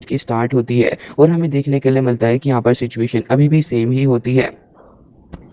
की स्टार्ट होती है और हमें देखने के लिए मिलता है कि यहाँ पर सिचुएशन अभी भी सेम ही होती है,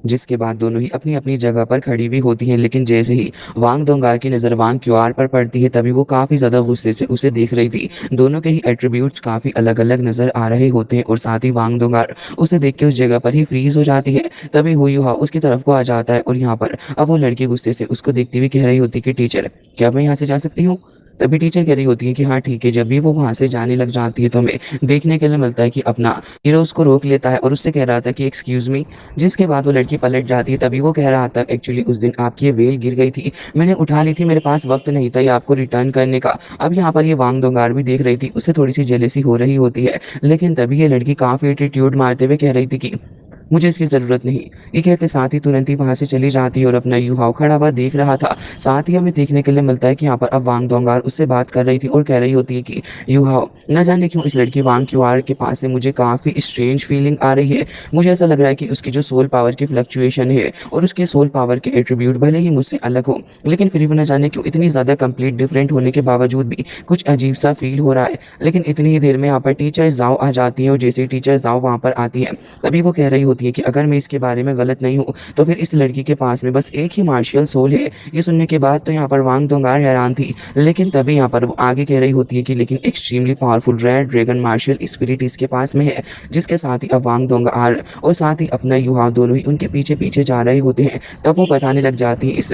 जिसके बाद दोनों ही अपनी-अपनी जगह पर खड़ी भी होती हैं। लेकिन जैसे ही वांग दोंगार की नज़र वांग क्यूआर पर पड़ती है, तभी वो काफ़ी ज़्यादा गुस्से से उसे देख रही थी। दोनों के ही एट्रिब्यूट्स काफ़ी अलग-अलग नज़र आ रहे होते हैं और साथ ही वांग दोंगार उसे देख के उस जगह पर ही फ्रीज़ हो जाती है। तभी हुई युहा उसकी तरफ को आ जाता है और यहाँ पर अब वो लड़की गुस्से से उसको देखती हुई कह रही होती है कि टीचर, क्या मैं यहाँ से जा सकती हूँ? तभी टीचर कह रही होती है कि हाँ ठीक है। जब भी वो वहाँ से जाने लग जाती है तो हमें देखने के लिए मिलता है कि अपना हीरो उसको रोक लेता है और उससे कह रहा था कि एक्सक्यूज़ मी। जिसके बाद वो लड़की पलट जाती है। तभी वो कह रहा था एक्चुअली उस दिन आपकी ये वेल गिर गई थी, मैंने उठा ली थी, मेरे पास वक्त नहीं था ये आपको रिटर्न करने का। अब यहाँ पर ये वांग दोंगार भी देख रही थी, उसे थोड़ी सी जेलेसी हो रही होती है। लेकिन तभी ये लड़की काफ़ी एटीट्यूड मारते हुए कह रही थी कि मुझे इसकी ज़रूरत नहीं। ये कहते साथ ही तुरंत ही वहाँ से चली जाती है और अपना युहाओ खड़ा हुआ देख रहा था। साथ ही हमें देखने के लिए मिलता है कि यहाँ पर अब वांग दोंगार उससे बात कर रही थी और कह रही होती है कि युहाओ, न जाने क्यों इस लड़की वांग क्यूआर के पास से मुझे काफ़ी स्ट्रेंज फीलिंग आ रही है। मुझे ऐसा लग रहा है कि उसकी जो सोल पावर की फ्लक्चुएशन है और उसके सोल पावर के एट्रीब्यूट भले ही मुझसे अलग हो, लेकिन फिर भी न जाने क्यों इतनी ज़्यादा कंप्लीट डिफरेंट होने के बावजूद भी कुछ अजीब सा फील हो रहा है। लेकिन इतनी ही देर में यहाँ पर टीचर जाओ आ जाती है और जैसे ही टीचर जाओ वहाँ पर आती है, तभी वो कह रही होती है कि अगर मैं इसके बारे में गलत नहीं हूँ तो फिर इस लड़की के पास में बस एक ही मार्शियल सोल है। ये सुनने के बाद तो यहाँ पर वांग दोंगार हैरान थी। लेकिन तभी यहाँ पर वो आगे कह रही होती है कि लेकिन extremely powerful red dragon martial spirit इसके पास में है। जिसके साथ ही अब वांग दोंगार और साथ ही अपना युहा दोनों ही उनके पीछे पीछे जा रहे होते हैं। तब वो बताने लग जाती है इस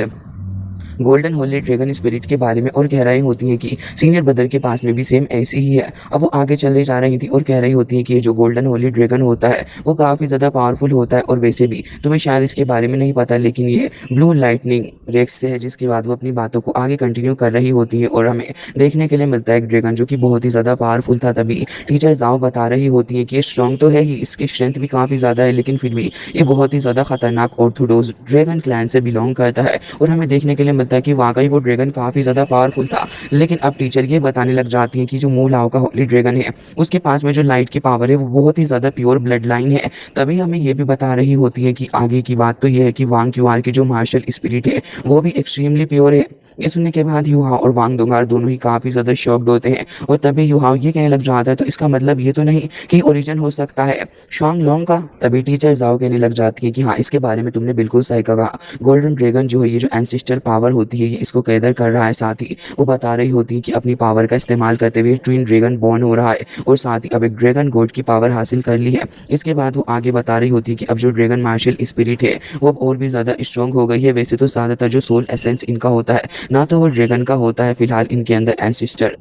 गोल्डन होली ड्रैगन स्पिरिट के बारे में और कह रही होती हैं कि सीनियर ब्रदर के पास में भी सेम ऐसी ही है। अब वो आगे चले जा रही थी और कह रही होती हैं कि ये जो गोल्डन होली ड्रैगन होता है वो काफ़ी ज़्यादा पावरफुल होता है और वैसे भी तुम्हें शायद इसके बारे में नहीं पता, लेकिन ये ब्लू लाइटनिंग रेक्स से है। जिसके बाद वो अपनी बातों को आगे कंटिन्यू कर रही होती है और हमें देखने के लिए मिलता है एक ड्रैगन जो कि बहुत ही ज़्यादा पावरफुल था। तभी टीचर जाओ बता रही होती है कि ये स्ट्रॉन्ग तो है ही, इसकी स्ट्रेंथ भी काफ़ी ज़्यादा है, लेकिन फिर भी ये बहुत ही ज़्यादा खतरनाक ऑर्थोडॉक्स ड्रैगन क्लैन से बिलोंग करता है। और हमें देखने के लिए मिलता है कि वाकई वो ड्रैगन काफ़ी ज़्यादा पावरफुल था। लेकिन अब टीचर ये बताने लग जाती हैं कि जो मूल लाओ का होली ड्रैगन है उसके पास में जो लाइट की पावर है वो बहुत ही ज़्यादा प्योर ब्लड लाइन है। तभी हमें ये भी बता रही होती है कि आगे की बात तो ये है कि वांग क्यूआर की जो मार्शल स्पिरिट है वो भी एक्सट्रीमली प्योर है। ये सुनने के बाद युहाओ और वांग दोंगार दोनों ही काफ़ी ज़्यादा शॉक्ड होते हैं और तभी युहाओ ये कहने लग जाता है तो इसका मतलब ये तो नहीं कि ओरिजिन हो सकता है शॉन्ग लॉन्ग का। तभी टीचर जाओ कहने लग जाती है कि हाँ इसके बारे में तुमने बिल्कुल सही कहा। गोल्डन ड्रैगन जो है ये जो एंसेस्टर पावर होती है ये इसको कैदर कर रहा है। साथ ही वो बता रही होती है कि अपनी पावर का इस्तेमाल करते हुए ट्विन ड्रैगन बॉर्न हो रहा है और साथ ही अब एक ड्रैगन गॉड की पावर हासिल कर ली है। इसके बाद वो आगे बता रही होती है कि अब जो ड्रैगन मार्शल स्पिरिट है वो और भी ज़्यादा स्ट्रॉन्ग हो गई है। वैसे तो ज़्यादातर जो सोल एसेंस इनका होता है ना तो वो ड्रैगन का होता है, फिलहाल इनके अंदर एंसेस्टर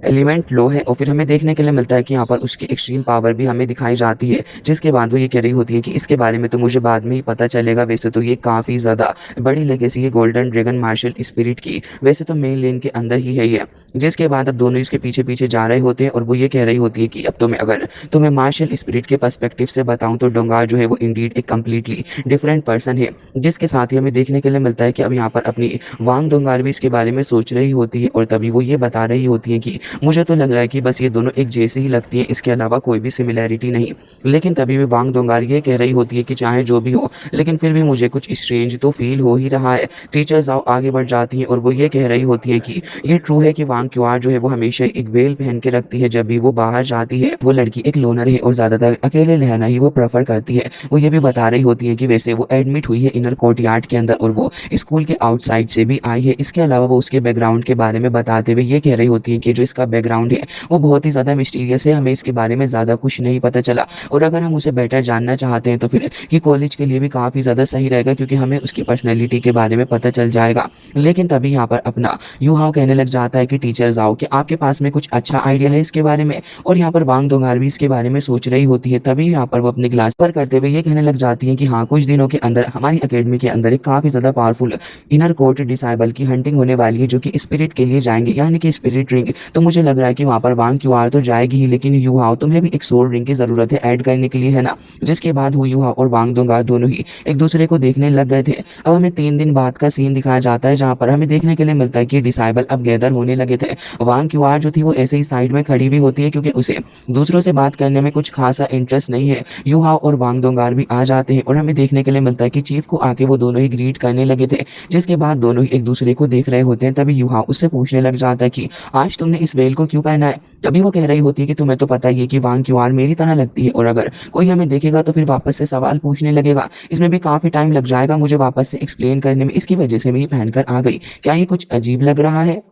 एलिमेंट लो है। और फिर हमें देखने के लिए मिलता है कि यहाँ पर उसकी एक्सट्रीम पावर भी हमें दिखाई जाती है। जिसके बाद वो ये कह रही होती है कि इसके बारे में तो मुझे बाद में ही पता चलेगा। वैसे तो ये काफ़ी ज़्यादा बड़ी लेगेसी है गोल्डन ड्रैगन मार्शल स्पिरिट की, वैसे तो मेन लेन के अंदर ही है ये। जिसके बाद अब दोनों इसके पीछे पीछे जा रहे होते हैं और वो ये कह रही होती है कि अब तुम्हें मार्शल स्पिरिट के पर्सपेक्टिव से बताऊँ तो डोंगार जो है वो इंडीड एक कम्प्लीटली डिफरेंट पर्सन है। जिसके साथ ही हमें देखने के लिए मिलता है कि अब यहाँ पर अपनी वांग दोंगार भी इसके बारे में सोच रही होती है और तभी वो ये बता रही होती है कि मुझे तो लग रहा है कि बस ये दोनों एक जैसी ही लगती है, इसके अलावा कोई भी सिमिलैरिटी नहीं। लेकिन तभी भी वांग दोंगार ये कह रही होती है कि चाहे जो भी हो लेकिन फिर भी मुझे कुछ स्ट्रेंज तो फील हो ही रहा है। टीचर जाओ आगे बढ़ जाती है और वो ये कह रही होती है कि ये ट्रू है कि वांग क्यूआर जो है वो हमेशा एक वेल पहन के रखती है जब भी वो बाहर जाती है। वो लड़की एक लोनर है और ज़्यादातर अकेले रहना ही वो प्रेफर करती है। वो ये भी बता रही होती है कि वैसे वो एडमिट हुई है इनर कोर्टयार्ड के अंदर और वो स्कूल के आउटसाइड से भी आई है। इसके अलावा वो उसके बैकग्राउंड के बारे में बताते हुए ये कह रही होती है कि जो इसका बैकग्राउंड है वो बहुत ही ज़्यादा मिस्टीरियस है, हमें इसके बारे में ज़्यादा कुछ नहीं पता चला और अगर हम उसे बेटर जानना चाहते हैं तो फिर ये कॉलेज के लिए भी काफ़ी ज़्यादा सही रहेगा क्योंकि हमें उसकी पर्सनैलिटी के बारे में पता चल जाएगा। लेकिन तभी यहाँ पर अपना युहाओ कहने लग जाता है कि टीचर जाओ कि आपके पास में कुछ अच्छा आइडिया है इसके बारे में। और यहाँ पर वांग दोंगार भी इसके बारे में सोच रही होती है। तभी यहाँ पर वो अपने क्लास पर करते हुए ये कहने लग जाती है कि हाँ कुछ दिनों के अंदर हमारी अकेडमी के अंदर एक काफ़ी ज़्यादा पावरफुल इनर कोर्ट डिसाइबल की हंटिंग होने वाली है जो कि स्पिरिट के लिए जाएंगे, यानी कि स्पिरिट रिंग। तो मुझे लग रहा है कि वहाँ पर वांग क्यूआर तो जाएगी ही लेकिन युहाओ तुम्हें भी एक सोल रिंग की ज़रूरत है ऐड करने के लिए, है ना। जिसके बाद वो युहाओ और वांग दोंगार दोनों ही एक दूसरे को देखने लग गए थे। अब हमें 3 दिन बाद का सीन दिखाया जाता है जहाँ पर हमें देखने के लिए मिलता है कि डिसाइबल अब गैदर होने लगे थे। वांग क्यूआर जो थी वो ऐसे ही साइड में खड़ी भी होती है क्योंकि उसे दूसरों से बात करने में कुछ खासा इंटरेस्ट नहीं है। युहाओ और वांग दोंगार भी आ जाते हैं और हमें देखने के लिए मिलता है कि चीफ को आके वो दोनों ही ग्रीट करने लगे थे। जिसके बाद दोनों ही एक दूसरे को देख रहे होते हैं। तभी युहाओ उससे पूछने लग जाता है कि आज तुमने इस बेल को क्यों पहना है। तभी वो कह रही होती है कि तुम्हें तो पता ही है कि वांग क्यूआर मेरी तरह लगती है और अगर कोई हमें देखेगा तो फिर वापस से सवाल पूछने लगेगा, इसमें भी काफ़ी टाइम लग जाएगा मुझे वापस से एक्सप्लेन करने में, इसकी वजह से मैं ये पहनकर आ गई। क्या ये कुछ अजीब लग रहा है?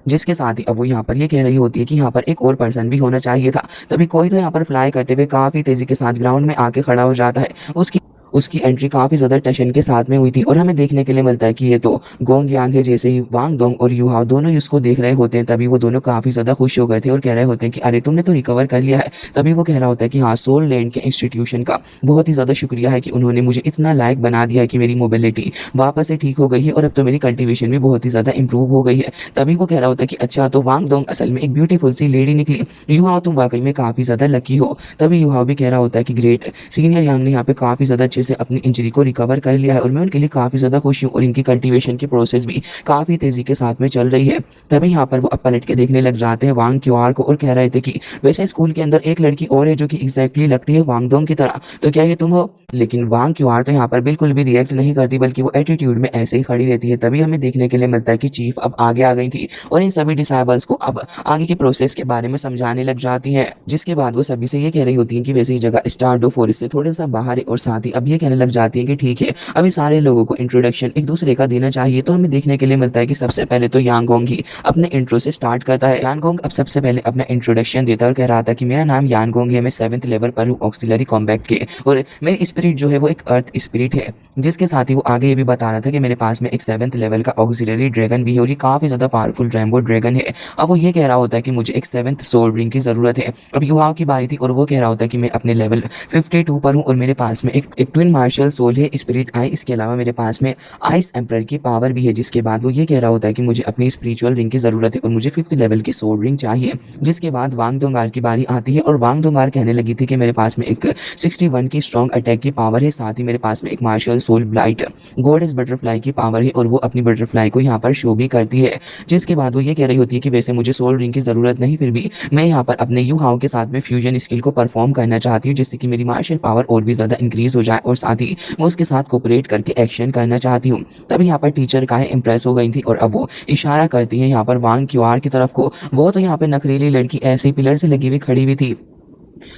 जिसके साथ ही अब वो यहाँ पर ये कह रही होती है कि यहाँ पर एक और पर्सन भी होना चाहिए था। तभी कोई तो यहाँ पर फ्लाई करते हुए काफ़ी तेज़ी के साथ ग्राउंड में आके खड़ा हो जाता है। उसकी उसकी एंट्री काफ़ी ज़्यादा टेंशन के साथ में हुई थी और हमें देखने के लिए मिलता है कि ये तो गोंग यांग है। जैसे ही वांग दोंग और यू हाओ दोनों ही उसको देख रहे होते हैं, तभी वो दोनों काफ़ी ज़्यादा खुश हो गए थे और कह रहे होते हैं कि अरे तुमने तो रिकवर कर लिया है। तभी वो कह रहा होता है कि हाँ, सोल लैंड के इंस्टीट्यूशन का बहुत ही ज़्यादा शुक्रिया है कि उन्होंने मुझे इतना लायक बना दिया है कि मेरी मोबिलिटी वापस से ठीक हो गई है और अब तो मेरी कल्टिवेशन भी बहुत ही ज़्यादा इंप्रूव हो गई है। तभी वो कह रहा होता है कि अच्छा, तो वांग दोंग असल में एक ब्यूटीफुल सी लेडी निकली, यू हाओ तुम वाकई में काफ़ी ज़्यादा लकी हो। तभी यू हाओ भी कह रहा होता है कि ग्रेट, सीनियर यांग ने यहाँ पे काफ़ी ज़्यादा अच्छे से अपनी इंजरी को रिकवर कर लिया है और मैं उनके लिए काफ़ी ज़्यादा खुश हूँ और इनकी कल्टीवेशन की प्रोसेस भी काफ़ी तेज़ी के साथ में चल रही है। तभी यहाँ पर वो अब पलट के देखने लग जाते हैं वांग क्यूआर को और कह रहे थे कि वैसे स्कूल के अंदर एक लड़की और है जो कि एग्जैक्टली लगती है वांग दोंग की तरह, तो क्या ये तुम हो? लेकिन वांग क्यूआर तो यहाँ पर बिल्कुल भी रिएक्ट नहीं करती बल्कि वो एटीट्यूड में ऐसे ही खड़ी रहती है। तभी हमें देखने के लिए मिलता है कि चीफ अब आगे आ गई थी और इन सभी डिसाइबल्स को अब आगे की प्रोसेस के बारे में समझाने लग जाती है। जिसके बाद वो सभी से ये कह रही होती है कि वैसे ही जगह स्टारडो फॉरेस्ट से थोड़ा सा बाहर है और साथ ही अब ये कहने लग जाती है कि ठीक है, अभी सारे लोगों को इंट्रोडक्शन एक दूसरे का देना चाहिए। तो हमें देखने के लिए मिलता है कि सबसे पहले तो यांगोंग ही अपने इंट्रो से स्टार्ट करता है। यांगोंग अब सबसे पहले अपना इंट्रोडक्शन देता है और कह रहा था कि मेरा नाम यांगोंग है, मैं 7th लेवल पर हूँ ऑक्सिलरी कॉम्बैट के और मेरी स्पिरिट जो है वो एक अर्थ स्पिरिट है। जिसके साथ ही वो आगे ये भी बता रहा था कि मेरे पास में एक 7th लेवल का ऑक्सिलरी ड्रैगन भी है और ये काफ़ी ज़्यादा पावरफुल रेनबो ड्रैगन है। अब वो ये कह रहा होता है कि मुझे एक 7th सोल रिंग की ज़रूरत है। अब युवाओं की बारी थी और वो कह रहा होता है कि मैं अपने लेवल 52 पर हूँ और मेरे पास में एक ट्विन मार्शल सोल है, स्पिरिट आई। इसके अलावा मेरे पास में आइस एम्पर की पावर भी है। जिसके बाद वो ये कह रहा होता है कि मुझे अपनी स्पिरिचुअल रिंग की ज़रूरत है और मुझे 5th लेवल की सोल रिंग चाहिए। जिसके बाद वांग दोंगार की बारी आती है और वांग दोंगार कहने लगी थी कि मेरे पास में एक 61 की स्ट्रॉन्ग अटैक की पावर है, साथ ही मेरे पास में एक martial soul blight goddess butterfly की पावर है और वो अपनी बटरफ्लाई को यहाँ पर शो भी करती है। जिसके बाद वो ये कह रही होती है कि वैसे मुझे सोल रिंग की ज़रूरत नहीं, फिर भी मैं यहाँ पर अपने यू हाओ के साथ में फ्यूजन स्किल को परफॉर्म करना चाहती हूँ जिससे कि मेरी मार्शल पावर और भी ज़्यादा इंक्रीज हो जाए और साथ ही मैं उसके साथ कोऑपरेट करके एक्शन करना चाहती हूँ। तभी यहाँ पर टीचर काहे इंप्रेस हो गई थी और अब वो इशारा करती है यहाँ पर वांग क्यूआर की तरफ को। वो तो यहाँ पे नखरीली लड़की ऐसे ही पिलर से लगी हुई खड़ी हुई थी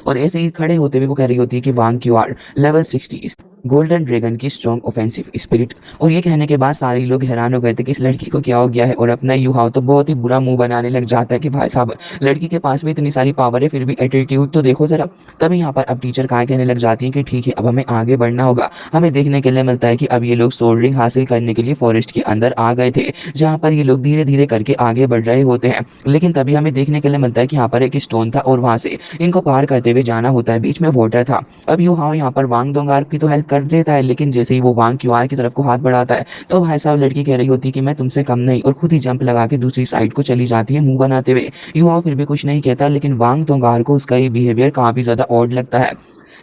और ऐसे ही खड़े होते हुए वो कह रही होती है कि वांग क्यूआर लेवल 60 गोल्डन ड्रैगन की स्ट्रॉन्ग ऑफेंसिव स्पिरिट। और ये कहने के बाद सारे लोग हैरान हो गए थे कि इस लड़की को क्या हो गया है और अपना यू हाओ तो बहुत ही बुरा मुंह बनाने लग जाता है कि भाई साहब, लड़की के पास भी इतनी सारी पावर है फिर भी एटीट्यूड तो देखो जरा। तभी यहाँ पर अब टीचर काय कहने लग जाती है कि ठीक है, अब हमें आगे बढ़ना होगा। हमें देखने के लिए मिलता है कि अब ये लोग सोल रिंग हासिल करने के लिए फॉरेस्ट के अंदर आ गए थे जहाँ पर ये लोग धीरे धीरे करके आगे बढ़ रहे होते हैं। लेकिन तभी हमें देखने के लिए मिलता है कि यहाँ पर एक स्टोन था और वहाँ से इनको पार करते हुए जाना होता है, बीच में वाटर था। अब यू हाओ यहाँ पर वांग दोंगार की तो हेल्प कर देता है, लेकिन जैसे ही वो वांग क्यूआर की तरफ को हाथ बढ़ाता है तो भाई साहब लड़की कह रही होती है कि मैं तुमसे कम नहीं और खुद ही जंप लगा के दूसरी साइड को चली जाती है मुंह बनाते हुए। यू हाओ फिर भी कुछ नहीं कहता, लेकिन वांग दोंगार को उसका ये बिहेवियर काफी ज्यादा ऑड लगता है।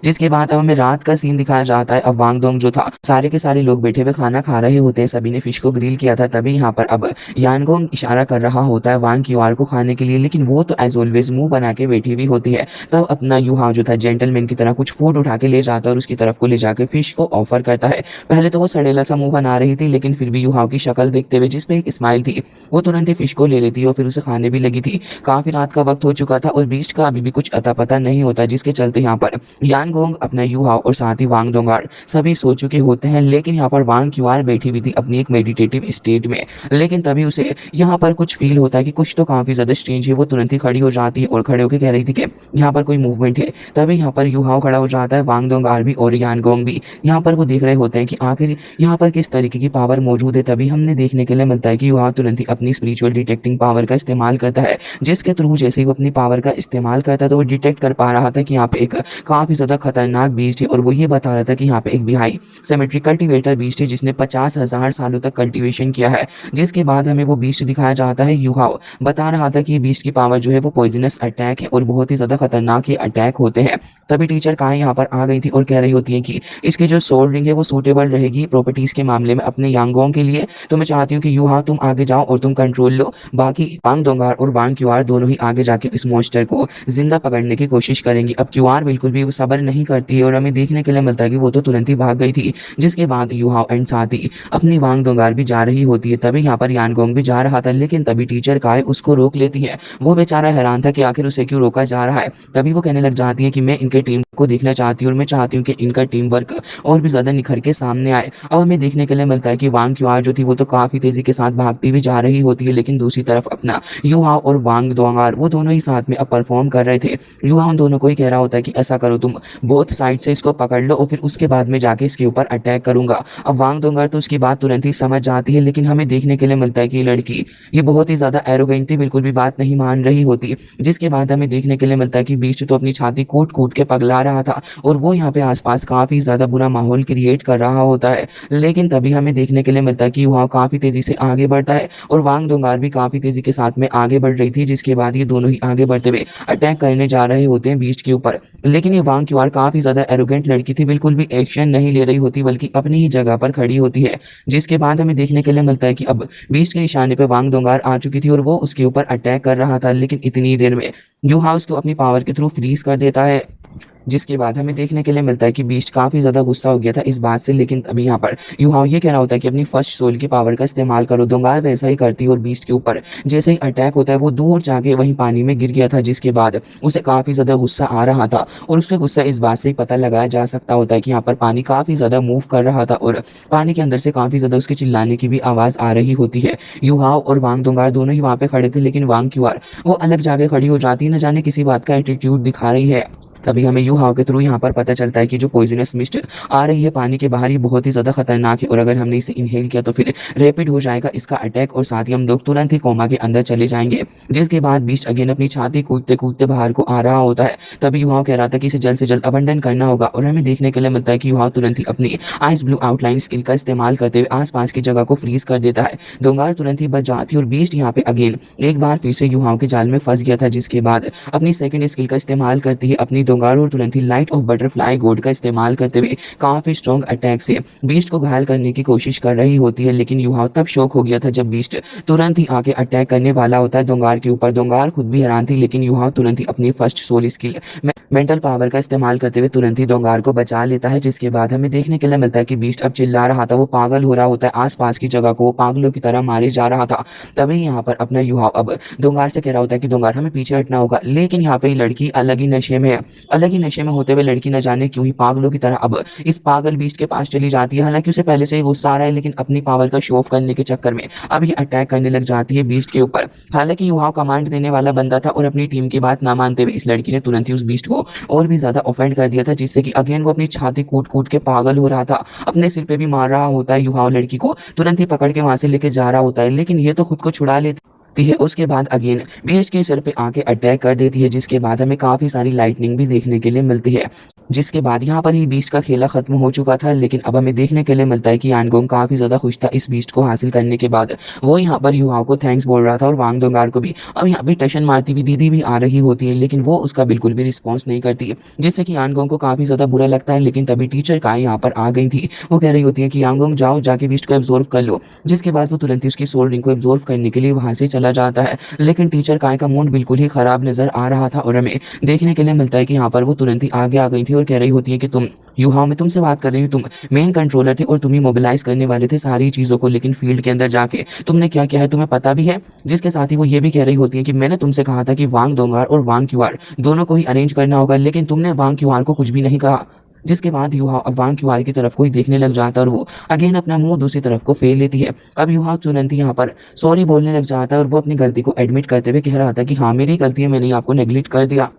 जिसके बाद अब हमें रात का सीन दिखाया जाता है। अब वांग दोंग जो था, सारे के सारे लोग बैठे हुए खाना खा रहे होते हैं, सभी ने फिश को ग्रिल किया था। तभी यहाँ पर अब यानगोंग इशारा कर रहा होता है वांग क्यूआर को खाने के लिए, लेकिन वो तो एज ऑलवेज मुंह बना के बैठी हुई होती है। तब अपना यू हाओ जो था जेंटलमैन की तरह कुछ फूड उठा के ले जाता है और उसकी तरफ को ले जाकर फिश को ऑफर करता है। पहले तो वो सड़ेला सा मुंह बना रही थी, लेकिन फिर भी यू हाओ की शक्ल देखते हुए जिसपे एक स्माइल थी, वो तुरंत ही फिश को ले लेती और फिर उसे खाने भी लगी थी। काफी रात का वक्त हो चुका था और बीस्ट का अभी भी कुछ अता पता नहीं होता, जिसके चलते यहाँ पर यानगोंग अपना यू और साथ ही वांग दोंगार सभी सो चुके होते हैं। लेकिन यहाँ पर वांग क्यूआर बैठी हुई थी अपनी एक मेडिटेटिव स्टेट में। लेकिन तभी उसे यहाँ पर कुछ फील होता है कि कुछ तो काफी ज्यादा स्ट्रेंज है। वो तुरंत ही खड़ी हो जाती है और खड़े होकर कह रही थी कि यहाँ पर कोई मूवमेंट है। तभी यहाँ पर यू हाओ खड़ा हो जाता है, वांग दोंगार भी और यानगोंग भी। यहाँ पर वो देख रहे होते हैं कि आखिर यहाँ पर किस तरीके की पावर मौजूद है। तभी हमने देखने के लिए मिलता है कि यू हाओ तुरंत ही अपनी स्पिरिचुअल डिटेक्टिंग पावर का इस्तेमाल करता है, जिसके थ्रू जैसे ही वो अपनी पावर का इस्तेमाल करता है तो वो डिटेक्ट कर पा रहा था कि यहाँ पे एक काफी ज्यादा खतरनाक बीस्ट है। और वो ये बता रहा था कि यहाँ पे एक बिहाई सिमेट्री कल्टीवेटर बीस्ट है जिसने 50,000 सालों तक कल्टीवेशन किया है। जिसके बाद हमें वो बीस्ट दिखाया जाता है। यू हाओ बता रहा था कि ये बीस्ट की पावर जो है वो पॉइजनस अटैक है और बहुत ही ज्यादा खतरनाक ये अटैक होते हैं। तभी टीचर काहे यहाँ पर आ गई थी और कह रही होती है कि इसकी जो सोल रिंग है वो सूटेबल रहेगी प्रॉपर्टीज के मामले में अपने यांगोंग के लिए। तो मैं चाहती हूँ कि यू हाओ तुम आगे जाओ और तुम कंट्रोल लो, बाकी वांग दोंगार और वांग क्यूआर दोनों ही आगे जाके इस मॉन्स्टर को जिंदा पकड़ने की कोशिश करेंगी। अब क्यूआर बिल्कुल भी सब्र खबर नहीं करती है और हमें देखने के लिए मिलता है कि वो तो तुरंत ही भाग गई थी। जिसके बाद यूहाओ एंड साथ ही अपनी वांग दोंगार भी जा रही होती है। तभी यहाँ पर यानगोंग भी जा रहा था, लेकिन तभी टीचर काय उसको रोक लेती है। वो बेचारा हैरान था कि आखिर उसे क्यों रोका जा रहा है। तभी वो कहने लग जाती है कि मैं इनके टीम को देखना चाहती हूँ और मैं चाहती हूँ कि इनका टीम वर्क और भी ज्यादा निखर के सामने आए। अब हमें देखने के लिए मिलता है कि वांग क्यूआर जो थी वो तो काफी तेजी के साथ भागती भी जा रही होती है, लेकिन दूसरी तरफ अपना यूहाओ और वांग दोंगार वो दोनों ही साथ में अब परफॉर्म कर रहे थे। यूहाओ उन दोनों को ही कह रहा होता है कि ऐसा करो, तुम बोथ साइड से इसको पकड़ लो और फिर उसके बाद में जाके इसके ऊपर अटैक करूंगा। अब वांग दोंगार तो उसकी बात तुरंत ही समझ जाती है, लेकिन हमें देखने के लिए मिलता है कि ये लड़की ये बहुत ही ज्यादा एरोगेंट थी, बिल्कुल भी बात नहीं मान रही होती। जिसके बाद हमें देखने के लिए मिलता है कि बीस्ट तो अपनी छाती कूट कूट के पगला रहा था और वो यहाँ पे आसपास काफी ज्यादा बुरा माहौल क्रिएट कर रहा होता है। लेकिन तभी हमें देखने के लिए मिलता है कि वहाँ काफी तेजी से आगे बढ़ता है और वांग दोंगार भी काफी तेजी के साथ में आगे बढ़ रही थी। जिसके बाद ये दोनों ही आगे बढ़ते हुए अटैक करने जा रहे होते हैं बीस्ट के ऊपर। लेकिन ये वांग क्यूआर काफी ज्यादा एरोगेंट लड़की थी, बिल्कुल भी एक्शन नहीं ले रही होती बल्कि अपनी ही जगह पर खड़ी होती है। जिसके बाद हमें देखने के लिए मिलता है कि अब बीस्ट के निशाने पे वांग दोंगार आ चुकी थी और वो उसके ऊपर अटैक कर रहा था, लेकिन इतनी देर में यूहाओ उसको अपनी पावर के थ्रू फ्रीज कर देता है। जिसके बाद हमें देखने के लिए मिलता है कि बीस्ट काफी ज्यादा गुस्सा हो गया था इस बात से, लेकिन तभी यहाँ पर यूहाओ ये कह रहा होता है कि अपनी फर्स्ट सोल की पावर का इस्तेमाल करो। दोंगार वैसा ही करती है और बीस्ट के ऊपर जैसे ही अटैक होता है वो दूर जाके वहीं पानी में गिर गया था। जिसके बाद उसे काफी ज्यादा गुस्सा आ रहा था और उसका गुस्सा इस बात से ही पता लगाया जा सकता होता है कि यहाँ पर पानी काफी ज्यादा मूव कर रहा था और पानी के अंदर से काफी ज्यादा उसके चिल्लाने की भी आवाज आ रही होती है। यूहाओ और वांग दोंगार दोनों ही वहां पे खड़े थे, लेकिन वांग क्यूआर वो अलग जाके खड़ी हो जाती है, न जाने किसी बात का एटीट्यूड दिखा रही है। तभी हमें यूहाओ के थ्रू यहाँ पर पता चलता है कि जो पॉइजनस मिस्ट आ रही है पानी के बाहर ये बहुत ही ज़्यादा खतरनाक है और अगर हमने इसे इनहेल किया तो फिर रैपिड हो जाएगा इसका अटैक और साथ ही हम लोग तुरंत ही कोमा के अंदर चले जाएंगे। जिसके बाद बीस्ट अगेन अपनी छाती कूदते कूदते बाहर को आ रहा होता है। तभी यूहाओ कह रहा था कि इसे जल्द से जल्द अबंडन करना होगा और हमें देखने के लिए मिलता है कि यूहाओ तुरंत ही अपनी आइस ब्लू आउटलाइन स्किल का इस्तेमाल करते हुए आसपास की जगह को फ्रीज कर देता है। दोंगार तुरंत ही बच जाती है और बीस्ट यहाँ पे अगेन एक बार फिर से यूहाओ के जाल में फंस गया था। जिसके बाद अपनी सेकंड स्किल का इस्तेमाल करती है अपनी दोंगार और तुरंत ही लाइट ऑफ बटरफ्लाई गोड का इस्तेमाल करते हुए काफी स्ट्रॉन्ग अटैक से बीस्ट को घायल करने की कोशिश कर रही होती है। लेकिन यूहाओ तब शॉक हो गया था जब बीस्ट तुरंत ही आके अटैक करने वाला होता है दोंगार के ऊपर। दोंगार खुद भी हैरान थी, लेकिन यूहाओ तुरंत ही अपनी first soul skill mental power का इस्तेमाल करते हुए तुरंत ही दोंगार को बचा लेता है। जिसके बाद हमें देखने के लिए मिलता है कि बीस्ट अब चिल्ला रहा था, वो पागल हो रहा होता है, आसपास की जगह को पागलों की तरह मारे जा रहा था। तभी यहाँ पर अपना यूहाओ अब दोंगार से कह रहा होता है कि दोंगार हमें पीछे हटना होगा, लेकिन यहाँ पे लड़की अलग ही नशे में है। अलग ही नशे में होते हुए लड़की न जाने क्यों ही पागलों की तरह अब इस पागल बीस्ट के पास चली जाती है। हालांकि उसे पहले से ही गुस्सा आ रहा है, लेकिन अपनी पावर का शो ऑफ करने के चक्कर में अब ये अटैक करने लग जाती है बीस्ट के ऊपर। हालांकि यूहाओ कमांड देने वाला बंदा था और अपनी टीम की बात ना मानते हुए इस लड़की ने तुरंत ही उस बीस्ट को और भी ज्यादा ऑफेंड कर दिया था, जिससे कि अगेन वो अपनी छाती कूट कूट के पागल हो रहा था। अपने सिर पे भी मार रहा होता है। यूहाओ लड़की को तुरंत ही पकड़ के वहां से लेके जा रहा होता है, लेकिन ये तो खुद को छुड़ा लेती है। उसके बाद अगेन बीस्ट के सिर पे आके अटैक कर देती है। जिसके बाद हमें काफी सारी लाइटनिंग भी देखने के लिए मिलती है। जिसके बाद यहाँ पर ही बीस्ट का खेला खत्म हो चुका था, लेकिन अब हमें देखने के लिए मिलता है कि यानगोंग काफी ज्यादा खुश था इस बीस्ट को हासिल करने के बाद। वो यहाँ पर यूहाओ को थैंक्स बोल रहा था और वांग दोंगार को भी। अब यहाँ पे टशन मारती हुई दीदी भी आ रही होती है, लेकिन वो उसका बिल्कुल भी रिस्पॉन्स नहीं करती है, जिससे कि यानगोंग को काफी ज्यादा बुरा लगता है। लेकिन तभी टीचर काय यहाँ पर आ गई थी। वो कह रही होती है कि यानगोंग जाओ जाके बीस्ट को एब्जॉर्व कर लो। जिसके बाद वो तुरंत ही उसकी सोल रिंग को एब्जॉर्व करने के लिए वहां से चला जाता है, लेकिन टीचर काय का मूड बिल्कुल ही खराब नजर आ रहा था और हमें देखने के लिए मिलता है कि यहाँ पर वो तुरंत ही आगे आ गई थी और कह रही होती है कि तुम यूहाओ, मैं तुमसे बात कर रही हूँ, तुम मेन कंट्रोलर थे और तुम ही मोबिलाइज करने वाले थे सारी चीजों को, लेकिन फील्ड के अंदर जाके तुमने क्या किया है तुम्हें पता भी है। जिसके साथ ही वो ये भी कह रही होती है कि मैंने तुमसे कहा था कि वांग दोंगार और वांग क्यूआर दोनों को ही अरेंज करना होगा, लेकिन तुमने वांग क्यूआर को कुछ भी नहीं कहा। जिसके बाद यूहाओ अब वांग क्यूआर की तरफ को ही देखने लग जाता है और वो अगेन अपना मुंह दूसरी तरफ को फेर लेती है। अब यूहाओ तुरंत ही यहाँ पर सॉरी बोलने लग जाता है और वो अपनी गलती को एडमिट करते हुए कह रहा था कि हाँ मेरी गलती है, मैंने आपको नेग्लेक्ट कर दिया।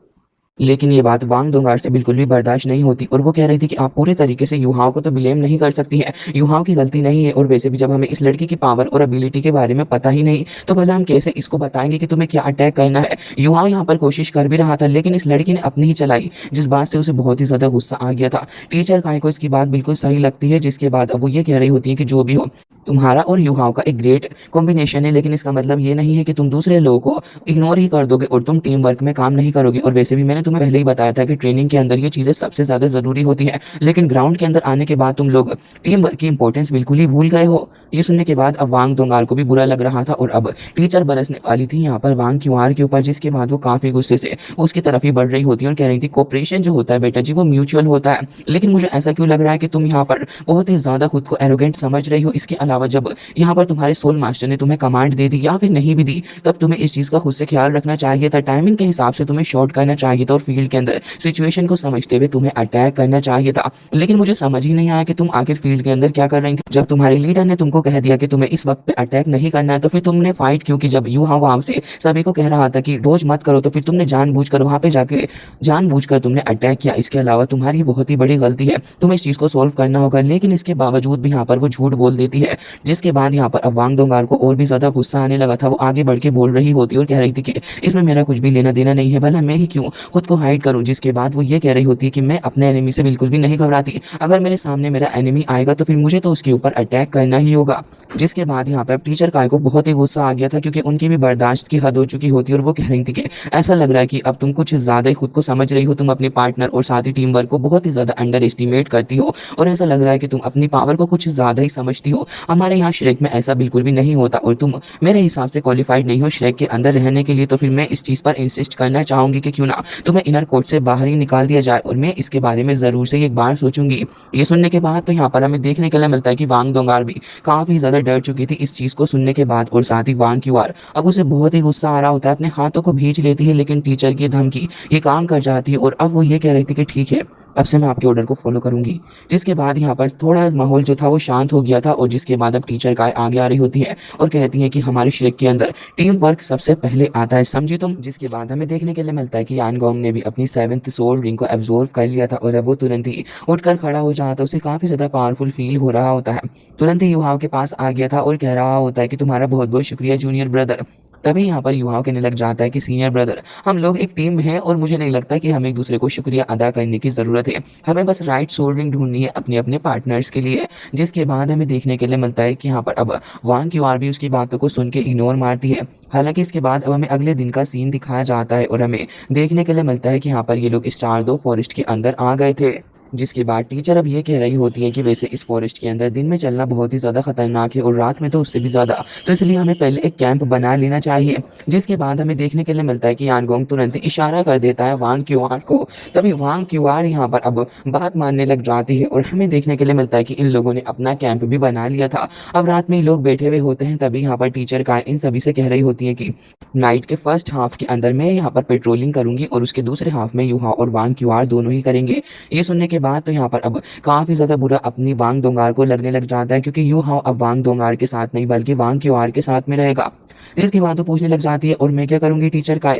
लेकिन ये बात वांग दोंगार से बिल्कुल भी बर्दाश्त नहीं होती और वो कह रही थी कि आप पूरे तरीके से यूहाओ को तो ब्लेम नहीं कर सकती है, यूहाओ की गलती नहीं है। और वैसे भी जब हमें इस लड़की की पावर और एबिलिटी के बारे में पता ही नहीं तो भला हम कैसे इसको बताएंगे कि तुम्हें क्या अटैक करना है। यूहाओ यहाँ पर कोशिश कर भी रहा था, लेकिन इस लड़की ने अपनी ही चलाई, जिस बात से उसे बहुत ही ज्यादा गुस्सा आ गया था। टीचर काय को इसकी बात बिल्कुल सही लगती है। जिसके बाद अब वो ये कह रही होती है कि जो भी हो तुम्हारा और युहाओं का एक ग्रेट कॉम्बिनेशन है, लेकिन इसका मतलब ये नहीं है कि तुम दूसरे लोगों को इग्नोर ही कर दोगे और तुम टीम वर्क में काम नहीं करोगे। और वैसे भी मैंने तुम्हें पहले ही बताया था कि ट्रेनिंग के अंदर ये चीज़ें सबसे ज़्यादा ज़रूरी होती है, लेकिन ग्राउंड के अंदर आने के बाद तुम लोग टीम वर्क की इंपॉर्टेंस बिल्कुल ही भूल गए हो। ये सुनने के बाद अब वांग दोंगार को भी बुरा लग रहा था और अब टीचर बरसने वाली थी यहाँ पर वांग क्यूआर के ऊपर, जिसके बाद वो काफ़ी गुस्से से उसकी तरफ ही बढ़ रही होती है और कह रही थी कोऑपरेशन जो होता है बेटा जी वो म्यूचुअल होता है, लेकिन मुझे ऐसा क्यों लग रहा है कि तुम यहाँ पर बहुत ही ज़्यादा खुद को एरोगेंट समझ रही हो। इसके अलावा जब यहाँ पर तुम्हारे सोल मास्टर ने तुम्हें कमांड दे दी या फिर नहीं भी दी, तब तुम्हें इस चीज़ का खुद से ख्याल रखना चाहिए था, टाइमिंग के हिसाब से तुम्हें शॉर्ट करना चाहिए था और फील्ड के अंदर सिचुएशन को समझते हुए तुम्हें अटैक करना चाहिए था। लेकिन मुझे समझ ही नहीं आया कि तुम आखिर फील्ड के अंदर क्या कर रही थी। जब तुम्हारे लीडर ने तुमको कह दिया कि तुम्हें इस वक्त पे अटैक नहीं करना है, तो फिर तुमने फाइट क्यों की। जब यूहा वहां से सभी को कह रहा था कि रोज मत करो, तो फिर तुमने जानबूझकर वहां पे जाके जानबूझकर तुमने अटैक किया। इसके अलावा तुम्हारी बहुत ही बड़ी गलती है, तुम्हें इस चीज को सोल्व करना होगा, लेकिन इसके बावजूद भी यहाँ पर वो झूठ बोल देती है। जिसके बाद यहाँ पर अब वांग दोंगार को और भी ज्यादा गुस्सा आने लगा था। वो आगे बढ़ के बोल रही होती और कह रही थी कि इसमें मेरा कुछ भी लेना देना नहीं है, भला मैं ही क्यों खुद को हाइड करूं। जिसके बाद वो ये कह रही होती है कि मैं अपने एनिमी से बिल्कुल भी नहीं घबराती, अगर मेरे सामने मेरा एनिमी आएगा तो फिर मुझे तो उसके ऊपर अटैक करना ही होगा। जिसके बाद यहाँ पर टीचर काय को बहुत ही गुस्सा आ गया था, क्योंकि उनकी भी बर्दाश्त की हद हो चुकी होती है और वो कह रही थी कि ऐसा लग रहा है कि अब तुम कुछ ज्यादा ही खुद को समझ रही हो, तुम अपने पार्टनर और साथ ही टीम वर्क को बहुत ही ज्यादा अंडर एस्टिमेट करती हो और ऐसा लग रहा है कि तुम अपनी पावर को कुछ ज्यादा ही समझती हो। हमारे यहाँ श्रेक में ऐसा बिल्कुल भी नहीं होता और तुम मेरे हिसाब से क्वालिफाइड नहीं हो श्रेक के अंदर रहने के लिए। तो फिर मैं इस चीज पर इंसिस्ट करना चाहूंगी कि क्यों ना तुम्हें इनर कोर्ट से बाहर ही निकाल दिया जाए, और मैं इसके बारे में जरूर से एक बार सोचूंगी। ये सुनने के बाद तो यहाँ पर हमें देखने के लिए मिलता है कि वांग दोंगार भी काफी ज्यादा डर चुकी थी इस चीज को सुनने के बाद, और साथ ही वांग क्यूआर अब उसे बहुत ही गुस्सा आ रहा होता है, अपने हाथों को भींच लेती है, लेकिन टीचर की धमकी ये काम कर जाती है और अब वो ये कह रही थी कि ठीक है अब से मैं आपके ऑर्डर को फॉलो करूंगी। जिसके बाद यहाँ पर थोड़ा माहौल जो था वो शांत हो गया था और जिसके बाद अब टीचर काय आगे आ रही होती है और कहती है कि हमारे श्रेक के अंदर टीम वर्क सबसे पहले आता है, समझी तुम। जिसके बाद हमें देखने के लिए मिलता है कि यानगोंग ने भी अपनी 7th सोल रिंग को एब्जॉर्व कर लिया था और अब वो तुरंत ही उठकर खड़ा हो जाता है। उसे काफी ज्यादा पावरफुल फील हो रहा होता है। तुरंत ही युहाओं के पास आ गया था और कह रहा होता है कि तुम्हारा बहुत बहुत शुक्रिया जूनियर ब्रदर। तभी यहाँ पर युवाओं कहने लग जाता है कि सीनियर ब्रदर हम लोग एक टीम हैं और मुझे नहीं लगता कि हमें एक दूसरे को शुक्रिया अदा करने की ज़रूरत है, हमें बस राइट सोल रिंग ढूंढनी है अपने अपने पार्टनर्स के लिए। जिसके बाद हमें देखने के लिए मिलता है कि यहाँ पर अब वांग क्यूआर भी उसकी बातों को सुन के इग्नोर मारती है। हालांकि इसके बाद अब हमें अगले दिन का सीन दिखाया जाता है और हमें देखने के लिए मिलता है कि यहाँ पर ये लोग स्टार दो फॉरेस्ट के अंदर आ गए थे। जिसके बाद टीचर अब ये कह रही होती है कि वैसे इस फॉरेस्ट के अंदर दिन में चलना बहुत ही ज़्यादा खतरनाक है और रात में तो उससे भी ज़्यादा, तो इसलिए हमें पहले एक कैंप बना लेना चाहिए। जिसके बाद हमें देखने के लिए मिलता है कि यानगोंग तुरंत इशारा कर देता है वांग क्यूआर को। तभी वांग क्यूआर यहाँ पर अब बात मानने लग जाती है और हमें देखने के लिए मिलता है कि इन लोगों ने अपना कैंप भी बना लिया था। अब रात में लोग बैठे हुए होते हैं, तभी यहाँ पर टीचर का इन सभी से कह रही होती है कि नाइट के फर्स्ट हाफ के अंदर मैं यहाँ पर पेट्रोलिंग करूंगी और उसके दूसरे हाफ में युहा और वांग क्यूआर दोनों ही करेंगे। ये सुनने के बाद तो यहाँ पर अब काफी ज्यादा बुरा अपनी वांग दोंगार को लगने लग जाता है, क्योंकि युहा अब वांग दोंगार के साथ नहीं बल्कि वांग क्यूआर के साथ में रहेगा। जिसकी बात वो पूछने लग जाती है और मैं क्या करूंगी टीचर का।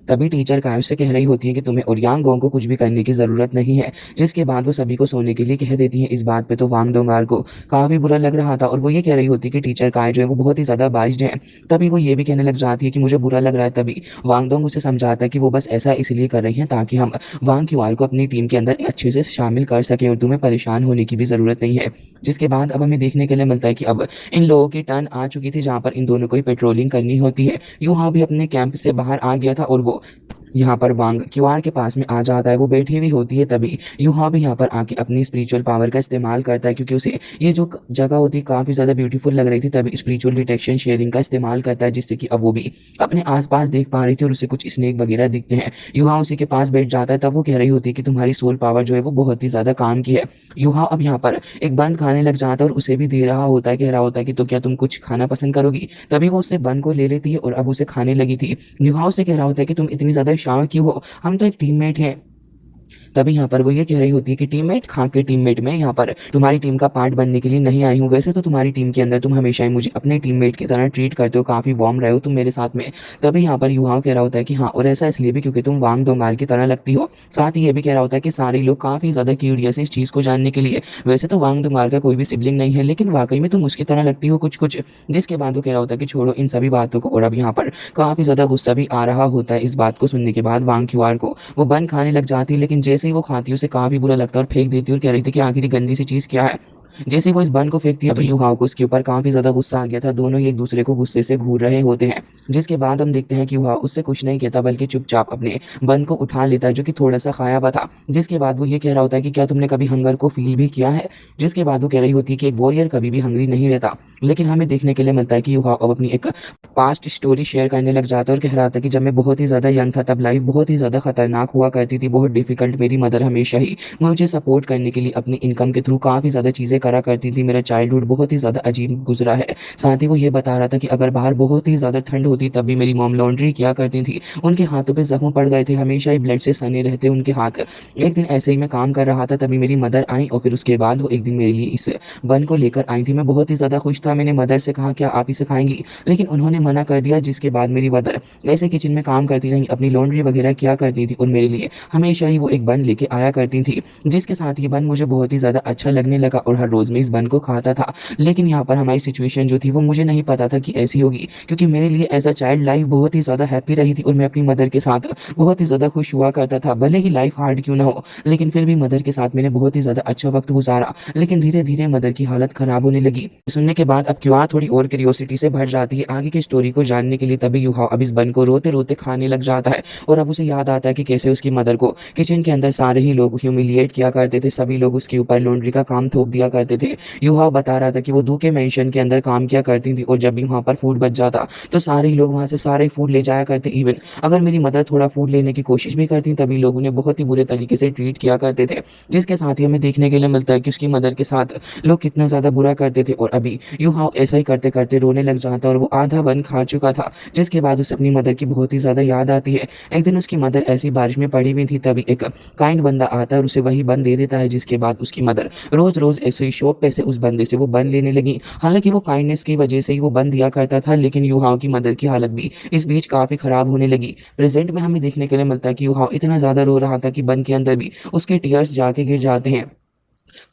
तभी टीचर कायव से कह रही होती है कि तुम्हें और यांगोंग को कुछ भी करने की ज़रूरत नहीं है। जिसके बाद वो सभी को सोने के लिए कह देती है। इस बात पे तो वांग दोंगार को काफ़ी बुरा लग रहा था और वो ये कह रही होती है कि टीचर काय जो है वो बहुत ही ज़्यादा बाइस्ड है। तभी वो ये भी कहने लग जाती है कि मुझे बुरा लग रहा है। तभी वांग दोंग उसे समझाता है कि वो बस ऐसा इसलिए कर रही है ताकि हम वांग क्यूआर को अपनी टीम के अंदर अच्छे से शामिल कर सकें और तुम्हें परेशान होने की भी ज़रूरत नहीं है। जिसके बाद अब हमें देखने के लिए मिलता है कि अब इन लोगों की टर्न आ चुकी थी जहाँ पर इन दोनों को ही पेट्रोलिंग करनी होती है। यूहा भी अपने कैंप से बाहर आ गया था और वो यहाँ पर वांग क्यूआर के पास में आ जाता है। वो बैठी हुई होती है। तभी यूहा भी यहाँ पर आके अपनी स्पिरिचुअल पावर का इस्तेमाल करता है, क्योंकि उसे ये जो जगह होती है काफ़ी ज़्यादा ब्यूटीफुल लग रही थी। तभी स्पिरिचुअल डिटेक्शन शेयरिंग का इस्तेमाल करता है, जिससे कि अब वो भी अपने आसपास देख पा रही थी और उसे कुछ स्नेक वगैरह दिखते हैं। यूहा उसी के पास बैठ जाता है। तब वो कह रही होती है कि तुम्हारी सोल पावर जो है वो बहुत ही ज़्यादा काम की है। यूहा अब यहाँ पर एक बंद खाने लग जाता है और उसे भी दे रहा होता है, कह रहा होता है कि तो क्या तुम कुछ खाना पसंद करोगी। तभी वो उससे बंद को ले लेती है और अब उसे खाने लगी थी। यूहा उसे कह रहा होता है कि तुम इतनी ज़्यादा शांत क्यों हो, हम तो एक टीममेट हैं। तभी यहाँ पर वो ये कह रही होती है कि टीममेट खा के टीममेट में यहाँ पर तुम्हारी टीम का पार्ट बनने के लिए नहीं आई हूँ। वैसे तो तुम्हारी टीम के अंदर तुम हमेशा ही मुझे अपने टीममेट की तरह ट्रीट करते हो, काफ़ी वार्म रहे हो तुम मेरे साथ में। तभी यहाँ पर युवा कह रहा होता है कि हाँ, और ऐसा इसलिए भी क्योंकि तुम वांग दोंगार की तरह लगती हो। साथ ही ये भी कह रहा होता है कि सारे लोग काफ़ी ज़्यादा क्यूरियस है इस चीज़ को जानने के लिए। वैसे तो वांग दोंगार का कोई भी सिबलिंग नहीं है, लेकिन वाकई में तुम उसकी तरह लगती हो कुछ कुछ। जिसके बाद वो कह रहा होता है कि छोड़ो इन सभी बातों को, और अब यहाँ पर काफ़ी ज़्यादा गुस्सा भी आ रहा होता है। इस बात को सुनने के बाद वांग क्यूआर को वो बन खाने लग जाती है, लेकिन जैसे ही वो खाती है उसे काफ़ी बुरा लगता है और फेंक देती है और कह रही थी कि आखिर गंदी सी चीज़ क्या है। जैसे वो इस बन को फेंकती है तो युहाओं को उसके ऊपर काफी ज्यादा गुस्सा आ गया था। दोनों ही एक दूसरे को गुस्से से घूर रहे होते हैं, जिसके बाद हम देखते हैं कि युहा उससे कुछ नहीं कहता बल्कि चुपचाप अपने बन को उठा लेता है जो कि थोड़ा सा खाया हुआ था। जिसके बाद वो ये कह रहा होता है कि क्या तुमने कभी हंगर को फील भी किया है। जिसके बाद वो कह रही होती है कि एक वॉरियर कभी भी हंग्री नहीं रहता। लेकिन हमें देखने के लिए मिलता है कि युहा अब अपनी एक पास्ट स्टोरी शेयर करने लग जाता है और कह रहा था कि जब मैं बहुत ही ज़्यादा यंग था तब लाइफ बहुत ही ज़्यादा खतरनाक हुआ करती थी, बहुत डिफिकल्ट। मेरी मदर हमेशा ही मुझे सपोर्ट करने के लिए अपनी इनकम के थ्रू काफ़ी ज़्यादा चीज़ें करा करती थी। मेरा चाइल्डहुड बहुत ही ज़्यादा अजीब गुजरा है। साथ ही वो ये बता रहा था कि अगर बाहर बहुत ही ज़्यादा ठंड होती तब भी मेरी मॉम लॉन्ड्री किया करती थी। उनके हाथों पे जख्म पड़ गए थे, हमेशा ही ब्लड से सने रहते उनके हाथ। एक दिन ऐसे ही मैं काम कर रहा था तभी मेरी मदर आई और फिर उसके बाद वो एक दिन मेरे लिए इस बन को लेकर आई थी। मैं बहुत ही ज़्यादा खुश था। मैंने मदर से कहा क्या आप इसे खाएंगी, लेकिन उन्होंने मना कर दिया। जिसके बाद मेरी मदर ऐसे किचन में काम करती रही, अपनी लॉन्ड्री वगैरह किया करती थी और मेरे लिए हमेशा ही वो एक बन लेके आया करती थी। जिसके साथ ये बन मुझे बहुत ही ज़्यादा अच्छा लगने लगा और हर रोज़ मैं इस बन को खाता था। लेकिन यहाँ पर हमारी सिचुएशन जो थी वो मुझे नहीं पता था कि ऐसी होगी, क्योंकि मेरे लिए एज अ चाइल्ड लाइफ बहुत ही ज़्यादा हैप्पी रही थी और मैं अपनी मदर के साथ बहुत ही ज़्यादा खुश हुआ करता था। भले ही लाइफ हार्ड क्यों ना हो, लेकिन फिर भी मदर के साथ मैंने बहुत ही ज़्यादा अच्छा वक्त गुजारा। लेकिन धीरे धीरे मदर की हालत ख़राब होने लगी। सुनने के बाद अब क्यों थोड़ी और क्यूरियोसिटी से भर जाती है आगे की स्टोरी को जानने के लिए। तभी युहा अब इस बन को रोते रोते खाने लग जाता है और अब उसे याद आता है कि कैसे उसकी मदर को किचन के अंदर सारे ही लोग ह्यूमिलिएट किया करते थे। सभी लोग उसके ऊपर लॉन्ड्री का काम थोप दिया करते थे। युहा बता रहा था कि वो धूके मेंशन के अंदर काम किया करती थी और जब भी वहाँ पर फूड बच जाता तो सारे ही लोग वहाँ से सारे फूड ले जाया करते। इवन अगर मेरी मदर थोड़ा फूड लेने की कोशिश भी करती तभी लोग उन्हें बहुत ही बुरे तरीके से ट्रीट किया करते थे। जिसके साथ ही हमें देखने के लिए मिलता है कि उसकी मदर के साथ लोग कितना ज़्यादा बुरा करते थे और अभी युहा ऐसा ही करते करते रोने लग जाता और वो आधा बन खा चुका था। जिसके बाद उसे अपनी मदर की बहुत ही ज़्यादा याद आती है। एक दिन उसकी मदर ऐसी बारिश में पड़ी हुई थी तभी एक काइंड बंदा आता है और उसे वही बन दे देता है। जिसके बाद उसकी मदर रोज़ रोज़ ऐसे ही शॉप पे से उस बंदे से वो बन लेने लगी। हालांकि वो काइंडनेस की वजह से ही वो बन दिया करता था, लेकिन युहा की मदर की हालत भी इस बीच काफ़ी ख़राब होने लगी। प्रेजेंट में हमें देखने के लिए मिलता है कि युहा इतना ज़्यादा रो रहा था कि बन के अंदर भी उसके टीयर्स जाके गिर जाते हैं।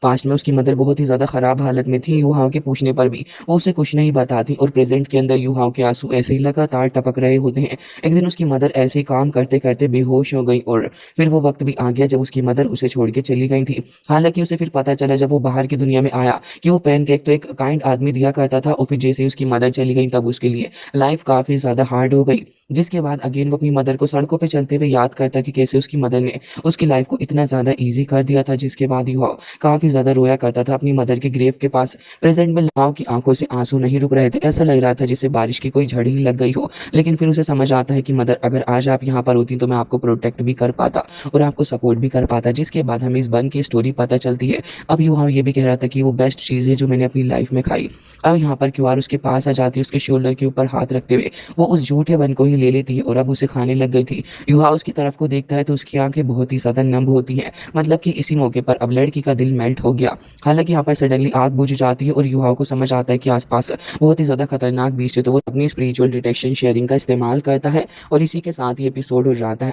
पास्ट में उसकी मदर बहुत ही ज़्यादा ख़राब हालत में थी। युहाओं के पूछने पर भी वो उसे कुछ नहीं बताती और प्रेजेंट के अंदर युहाओं के आंसू ऐसे ही लगातार टपक रहे होते हैं। एक दिन उसकी मदर ऐसे ही काम करते करते बेहोश हो गई और फिर वो वक्त भी आ गया जब उसकी मदर उसे छोड़ के चली गई थी। हालांकि उसे फिर पता चला जब वो बाहर की दुनिया में आया कि वो पैनकेक तो एक काइंड आदमी दिया करता था और फिर जैसे ही उसकी मदर चली गई तब उसके लिए लाइफ काफ़ी ज़्यादा हार्ड हो गई। जिसके बाद अगेन वो अपनी मदर को सड़कों पर चलते हुए याद करता कि कैसे उसकी मदर ने उसकी लाइफ को इतना ज़्यादा ईजी कर दिया था। जिसके बाद युवा काफ़ी ज़्यादा रोया करता था अपनी मदर के ग्रेव के पास। प्रेजेंट में लाओ की आंखों से आंसू नहीं रुक रहे थे, ऐसा लग रहा था जैसे बारिश की कोई झड़ी ही लग गई हो। लेकिन फिर उसे समझ आता है कि मदर अगर आज आप यहाँ पर होती तो मैं आपको प्रोटेक्ट भी कर पाता और आपको सपोर्ट भी कर पाता। जिसके बाद हमें इस बन की स्टोरी पता चलती है। अब युवा ये भी कह रहा था कि वो बेस्ट चीज़ है जो मैंने अपनी लाइफ में खाई। अब यहाँ पर क्यूआर उसके पास आ जाती है, उसके शोल्डर के ऊपर हाथ रखते हुए वो उस झूठे बन को ही ले लेती है और अब उसे खाने लग गई थी। युवा उसकी तरफ को देखता है तो उसकी आंखें बहुत ही ज़्यादा नम होती हैं, मतलब कि इसी मौके पर अब लड़की का दिल मेल्ट हो गया। हालांकि यहाँ पर सडनली आग बुझ जाती है और युवाओं को समझ आता है कि आसपास बहुत ही ज़्यादा खतरनाक बीच है, तो वो अपनी स्पिरिचुअल डिटेक्शन शेयरिंग का इस्तेमाल करता है और इसी के साथ ये एपिसोड हो जाता है।